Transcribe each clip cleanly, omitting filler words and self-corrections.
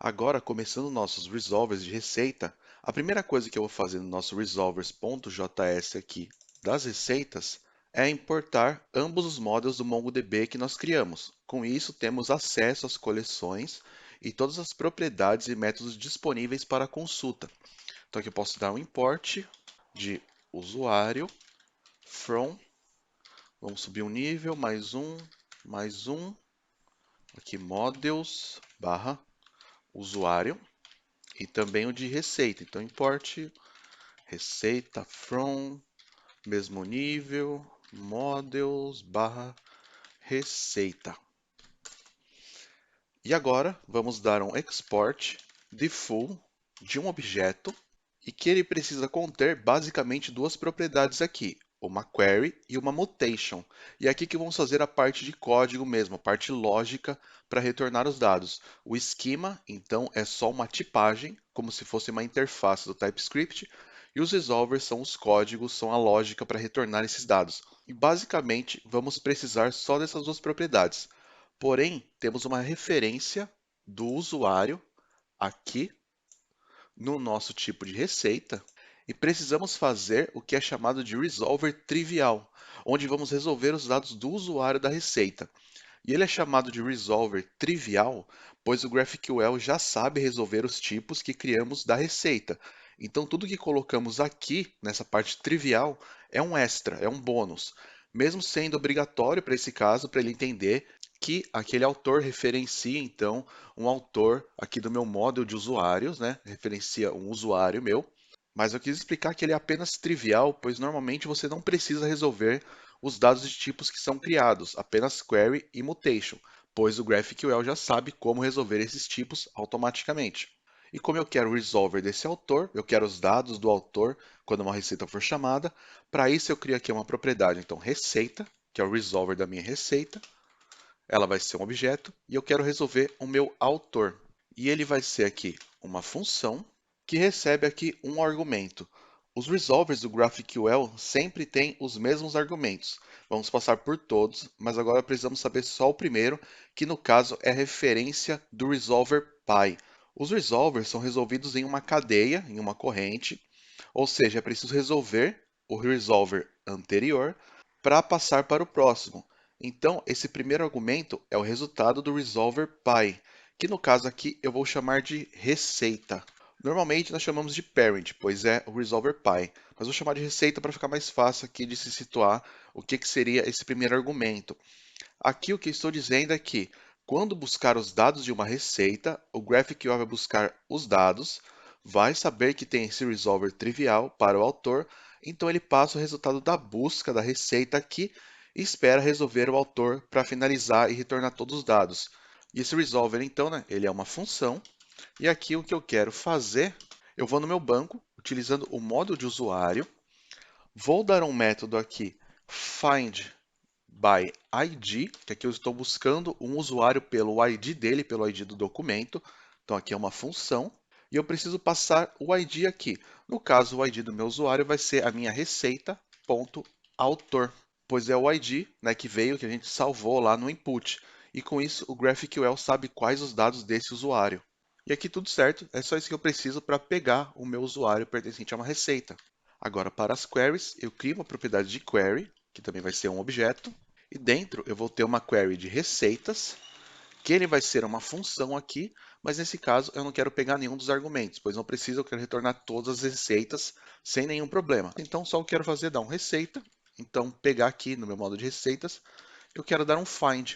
Agora, começando nossos resolvers de receita, a primeira coisa que eu vou fazer no nosso resolvers.js aqui das receitas é importar ambos os models do MongoDB que nós criamos. Com isso, temos acesso às coleções e todas as propriedades e métodos disponíveis para consulta. Então aqui eu posso dar um import de usuário from, vamos subir um nível, mais um, aqui models barra usuário. E também o de receita. Então, import receita from, mesmo nível, models barra receita. E agora vamos dar um export de full de um objeto e que ele precisa conter basicamente duas propriedades aqui, uma query e uma mutation. E é aqui que vamos fazer a parte de código mesmo, a parte lógica para retornar os dados. O esquema, então, é só uma tipagem, como se fosse uma interface do TypeScript, e os resolvers são os códigos, são a lógica para retornar esses dados. E basicamente vamos precisar só dessas duas propriedades. Porém, temos uma referência do usuário aqui no nosso tipo de receita e precisamos fazer o que é chamado de resolver trivial, onde vamos resolver os dados do usuário da receita. E ele é chamado de resolver trivial, pois o GraphQL já sabe resolver os tipos que criamos da receita. Então, tudo que colocamos aqui, nessa parte trivial, é um extra, é um bônus, mesmo sendo obrigatório para esse caso, para ele entender que aquele autor referencia, então, um autor aqui do meu model de usuários, né? Referencia um usuário meu, mas eu quis explicar que ele é apenas trivial, pois normalmente você não precisa resolver os dados de tipos que são criados, apenas query e mutation, pois o GraphQL já sabe como resolver esses tipos automaticamente. E como eu quero o resolver desse autor, eu quero os dados do autor quando uma receita for chamada, para isso eu crio aqui uma propriedade, então receita, que é o resolver da minha receita, ela vai ser um objeto e eu quero resolver o meu autor. E ele vai ser aqui uma função que recebe aqui um argumento. Os resolvers do GraphQL sempre têm os mesmos argumentos. Vamos passar por todos, mas agora precisamos saber só o primeiro, que no caso é a referência do resolver py. Os resolvers são resolvidos em uma cadeia, em uma corrente, ou seja, é preciso resolver o resolver anterior para passar para o próximo. Então, esse primeiro argumento é o resultado do resolver py, que no caso aqui eu vou chamar de receita. Normalmente nós chamamos de parent, pois é o resolver py, mas vou chamar de receita para ficar mais fácil aqui de se situar o que seria esse primeiro argumento. Aqui o que estou dizendo é que quando buscar os dados de uma receita, o GraphQL vai buscar os dados, vai saber que tem esse resolver trivial para o autor, então ele passa o resultado da busca da receita aqui e espera resolver o autor para finalizar e retornar todos os dados. E esse resolver, então, né, ele é uma função, e aqui o que eu quero fazer, eu vou no meu banco, utilizando o módulo de usuário, vou dar um método aqui, find by ID, que aqui eu estou buscando um usuário pelo ID dele, pelo ID do documento. Então aqui é uma função e eu preciso passar o ID aqui. No caso, o ID do meu usuário vai ser a minha receita.autor, pois é o ID, né, que veio, que a gente salvou lá no input. E com isso, o GraphQL sabe quais os dados desse usuário. E aqui tudo certo, é só isso que eu preciso para pegar o meu usuário pertencente a uma receita. Agora, para as queries, eu crio uma propriedade de query, que também vai ser um objeto, e dentro eu vou ter uma query de receitas, que ele vai ser uma função aqui, mas nesse caso eu não quero pegar nenhum dos argumentos, pois não precisa, eu quero retornar todas as receitas sem nenhum problema. Então só eu quero fazer é dar um receita, então pegar aqui no meu modo de receitas, eu quero dar um find.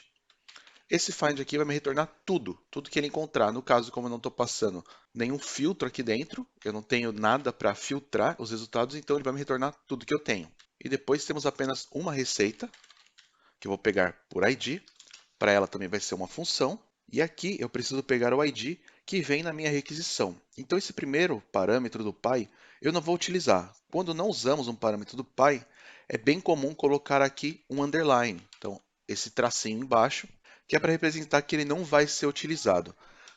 Esse find aqui vai me retornar tudo, tudo que ele encontrar. No caso, como eu não estou passando nenhum filtro aqui dentro, eu não tenho nada para filtrar os resultados, então ele vai me retornar tudo que eu tenho. E depois temos apenas uma receita, que eu vou pegar por ID, para ela também vai ser uma função, e aqui eu preciso pegar o ID que vem na minha requisição. Então esse primeiro parâmetro do py eu não vou utilizar. Quando não usamos um parâmetro do py, é bem comum colocar aqui um underline, então esse tracinho embaixo, que é para representar que ele não vai ser utilizado.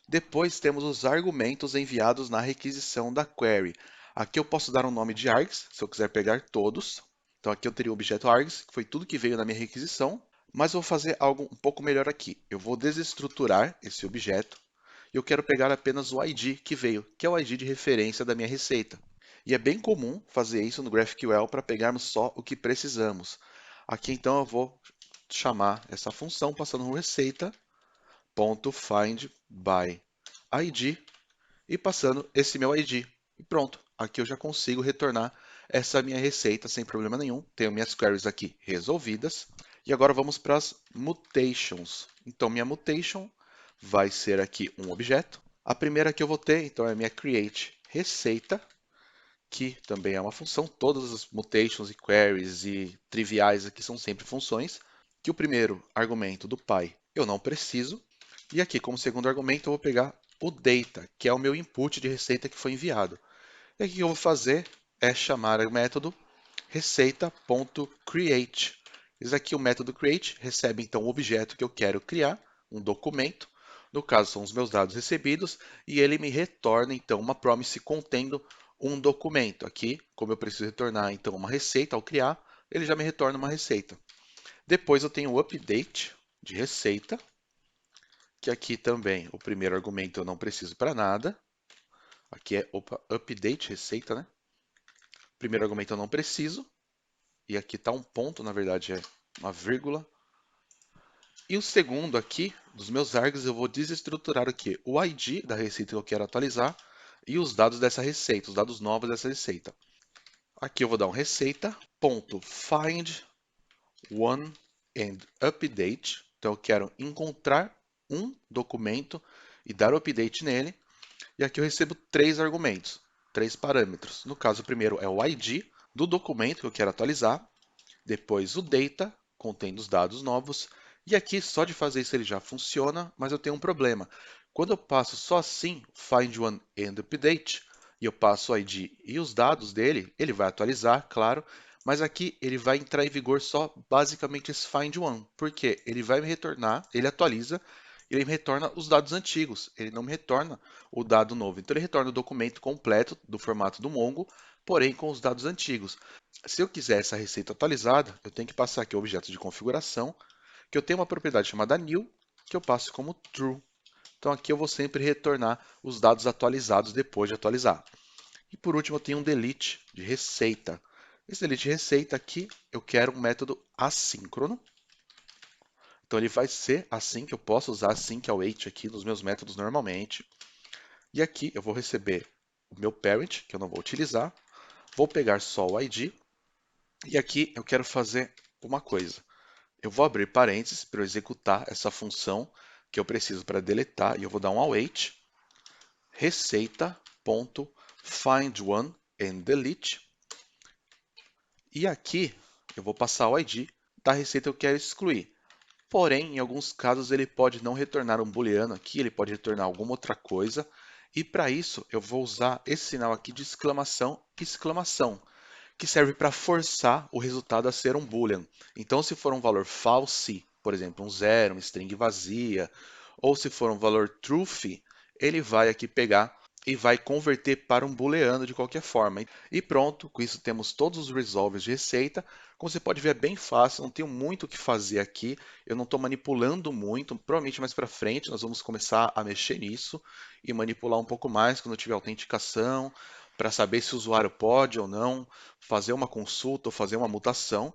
Depois temos os argumentos enviados na requisição da query. Aqui eu posso dar um nome de args, se eu quiser pegar todos. Então aqui eu teria o objeto args, que foi tudo que veio na minha requisição, mas eu vou fazer algo um pouco melhor aqui. Eu vou desestruturar esse objeto e eu quero pegar apenas o ID que veio, que é o ID de referência da minha receita. E é bem comum fazer isso no GraphQL para pegarmos só o que precisamos. Aqui então eu vou chamar essa função passando no receita.findById e passando esse meu ID. E pronto, aqui eu já consigo retornar essa minha receita sem problema nenhum. Tenho minhas queries aqui resolvidas. E agora vamos para as mutations. Então minha mutation vai ser aqui um objeto. A primeira que eu vou ter, então, é a minha create receita, que também é uma função. Todas as mutations e queries e triviais aqui são sempre funções. Que o primeiro argumento do pai eu não preciso. E aqui, como segundo argumento, eu vou pegar o data, que é o meu input de receita que foi enviado. E aqui o que eu vou fazer é chamar o método receita.create. Esse aqui, o método create, recebe então o objeto que eu quero criar, um documento. No caso, são os meus dados recebidos, e ele me retorna então uma promise contendo um documento. Aqui, como eu preciso retornar então uma receita ao criar, ele já me retorna uma receita. Depois eu tenho o update de receita, que aqui também o primeiro argumento eu não preciso para nada. Aqui é update receita, né? Primeiro argumento eu não preciso. E aqui está um ponto, na verdade é uma vírgula. E o segundo aqui, dos meus args, eu vou desestruturar aqui o ID da receita que eu quero atualizar e os dados dessa receita, os dados novos dessa receita. Aqui eu vou dar um receita.find one and update. Então eu quero encontrar um documento e dar o update nele. E aqui eu recebo três argumentos, três parâmetros. No caso, o primeiro é o ID do documento que eu quero atualizar. Depois o data, contendo os dados novos. E aqui, só de fazer isso ele já funciona, mas eu tenho um problema. Quando eu passo só assim, find one and update, e eu passo o ID e os dados dele, ele vai atualizar, claro, mas aqui ele vai entrar em vigor só basicamente esse find one, porque ele vai me retornar, ele atualiza, ele me retorna os dados antigos, ele não me retorna o dado novo. Então ele retorna o documento completo do formato do Mongo, porém com os dados antigos. Se eu quiser essa receita atualizada, eu tenho que passar aqui o objeto de configuração, que eu tenho uma propriedade chamada new, que eu passo como true. Então aqui eu vou sempre retornar os dados atualizados depois de atualizar. E por último eu tenho um delete de receita. Esse delete de receita aqui, eu quero um método assíncrono. Então ele vai ser assim, que eu posso usar assim, que é o await aqui nos meus métodos normalmente. E aqui eu vou receber o meu parent, que eu não vou utilizar. Vou pegar só o ID. E aqui eu quero fazer uma coisa. Eu vou abrir parênteses para eu executar essa função que eu preciso para deletar. E eu vou dar um await receita.findOne and delete. E aqui eu vou passar o ID da receita que eu quero excluir. Porém, em alguns casos ele pode não retornar um booleano aqui, ele pode retornar alguma outra coisa. E para isso eu vou usar esse sinal aqui de exclamação, exclamação, que serve para forçar o resultado a ser um boolean. Então, se for um valor false, por exemplo, um zero, uma string vazia, ou se for um valor truth, ele vai aqui pegar e vai converter para um booleano de qualquer forma. E pronto, com isso temos todos os resolvers de receita. Como você pode ver, é bem fácil, não tenho muito o que fazer aqui. Eu não estou manipulando muito, provavelmente mais para frente nós vamos começar a mexer nisso e manipular um pouco mais quando tiver autenticação, para saber se o usuário pode ou não fazer uma consulta ou fazer uma mutação.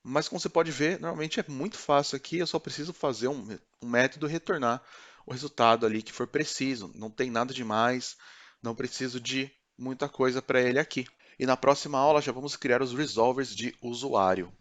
Mas como você pode ver, normalmente é muito fácil aqui, eu só preciso fazer um método e retornar o resultado ali que for preciso. Não tem nada demais, não preciso de muita coisa para ele aqui. E na próxima aula já vamos criar os resolvers de usuário.